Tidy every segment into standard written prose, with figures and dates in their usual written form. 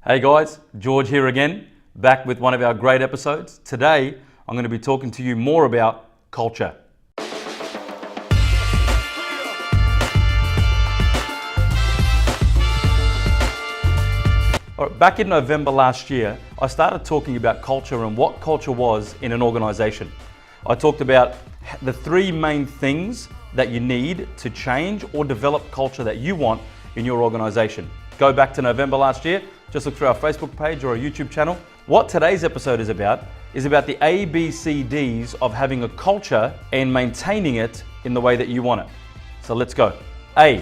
Hey guys, George here again, back with one of our great episodes. Today, I'm going to be talking to you more about culture. All right, back in November last year, I started talking about culture and what culture was in an organization. I talked about the three main things that you need to change or develop culture that you want in your organization. Go back to November last year, just look through our Facebook page or our YouTube channel. What today's episode is about the ABCDs of having a culture and maintaining it in the way that you want it. So let's go. A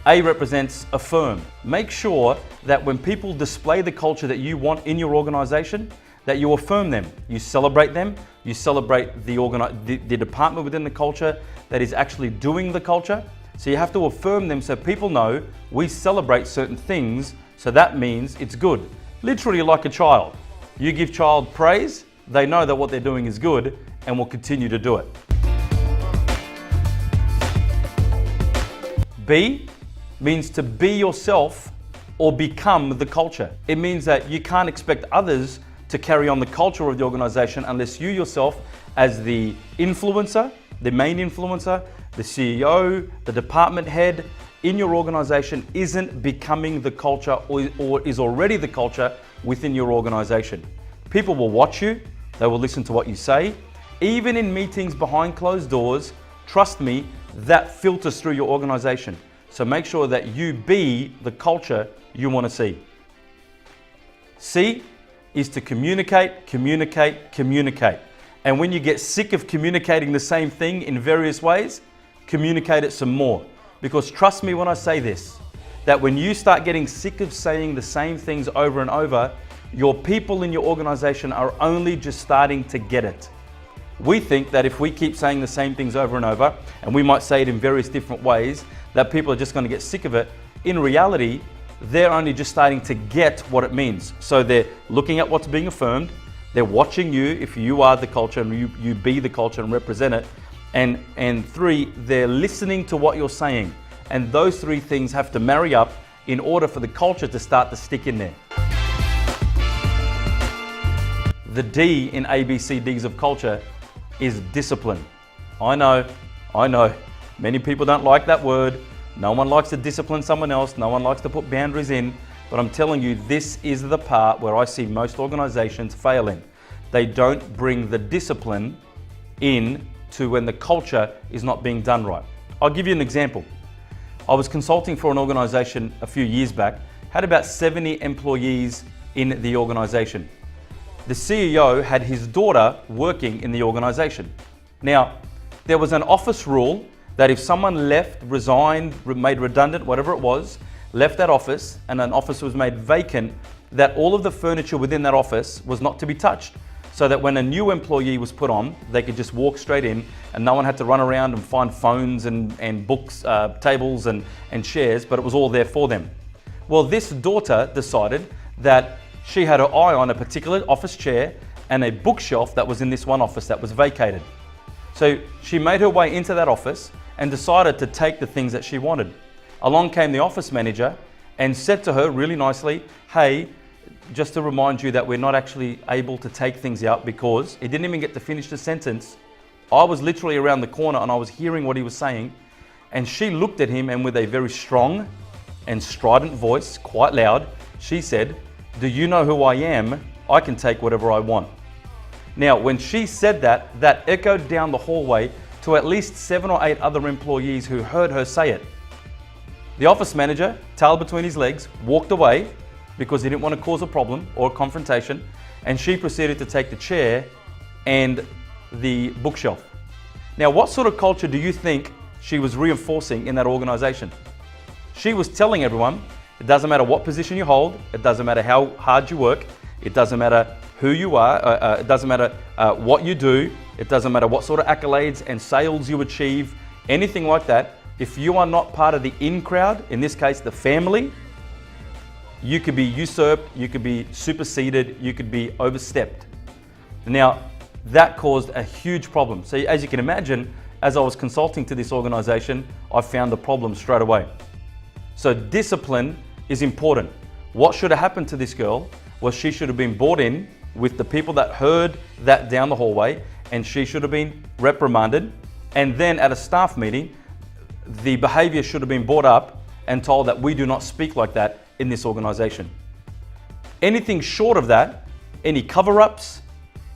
represents affirm. Make sure that when people display the culture that you want in your organization, that you affirm them. You celebrate them. You celebrate the department within the culture that is actually doing the culture. So you have to affirm them so people know we celebrate certain things, so that means it's good. Literally like a child. You give child praise, they know that what they're doing is good and will continue to do it. B means to be yourself or become the culture. It means that you can't expect others to carry on the culture of the organization unless you yourself, as the influencer, the main influencer, the CEO, the department head in your organization isn't becoming the culture or is already the culture within your organization. People will watch you, they will listen to what you say. Even in meetings behind closed doors, trust me, that filters through your organization. So make sure that you be the culture you want to see. C is to communicate, communicate, communicate. And when you get sick of communicating the same thing in various ways, communicate it some more. Because trust me when I say this, that when you start getting sick of saying the same things over and over, your people in your organization are only just starting to get it. We think that if we keep saying the same things over and over, and we might say it in various different ways, that people are just going to get sick of it. In reality, they're only just starting to get what it means. So they're looking at what's being affirmed, they're watching you if you are the culture and you be the culture and represent it. And three, they're listening to what you're saying. And those three things have to marry up in order for the culture to start to stick in there. The D in ABCDs of culture is discipline. I know, many people don't like that word. No one likes to discipline someone else. No one likes to put boundaries in. But I'm telling you, this is the part where I see most organizations failing. They don't bring the discipline in to when the culture is not being done right. I'll give you an example. I was consulting for an organization a few years back, had about 70 employees in the organization. The CEO had his daughter working in the organization. Now, there was an office rule that if someone left, resigned, made redundant, whatever it was, left that office and an office was made vacant, that all of the furniture within that office was not to be touched. So that when a new employee was put on, they could just walk straight in and no one had to run around and find phones and books, tables and chairs, but it was all there for them. Well, this daughter decided that she had her eye on a particular office chair and a bookshelf that was in this one office that was vacated. So she made her way into that office and decided to take the things that she wanted. Along came the office manager and said to her really nicely, hey, just to remind you that we're not actually able to take things out, because he didn't even get to finish the sentence. I was literally around the corner and I was hearing what he was saying. And she looked at him and with a very strong and strident voice, quite loud, she said, do you know who I am? I can take whatever I want. Now, when she said that, that echoed down the hallway to at least 7 or 8 other employees who heard her say it. The office manager, tail between his legs, walked away because he didn't want to cause a problem or a confrontation, and she proceeded to take the chair and the bookshelf. Now, what sort of culture do you think she was reinforcing in that organization? She was telling everyone, it doesn't matter what position you hold, it doesn't matter how hard you work, it doesn't matter who you are, it doesn't matter what you do, it doesn't matter what sort of accolades and sales you achieve, anything like that. If you are not part of the in crowd, in this case the family, you could be usurped, you could be superseded, you could be overstepped. Now, that caused a huge problem. So as you can imagine, as I was consulting to this organization, I found the problem straight away. So discipline is important. What should have happened to this girl was she should have been brought in with the people that heard that down the hallway, and she should have been reprimanded. And then at a staff meeting, the behavior should have been brought up and told that we do not speak like that in this organization. Anything short of that, any cover-ups,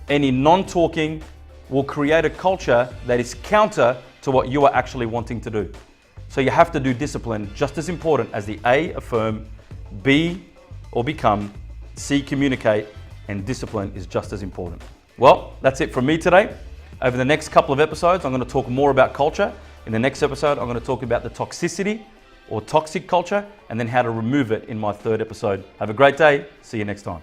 any non-talking will create a culture that is counter to what you are actually wanting to do. So you have to do discipline, just as important as the A, affirm, B, or become, C, communicate, and discipline is just as important. Well, that's it from me today. Over the next couple of episodes, I'm going to talk more about culture. In the next episode, I'm going to talk about the toxicity or toxic culture and then how to remove it in my third episode. Have a great day. See you next time.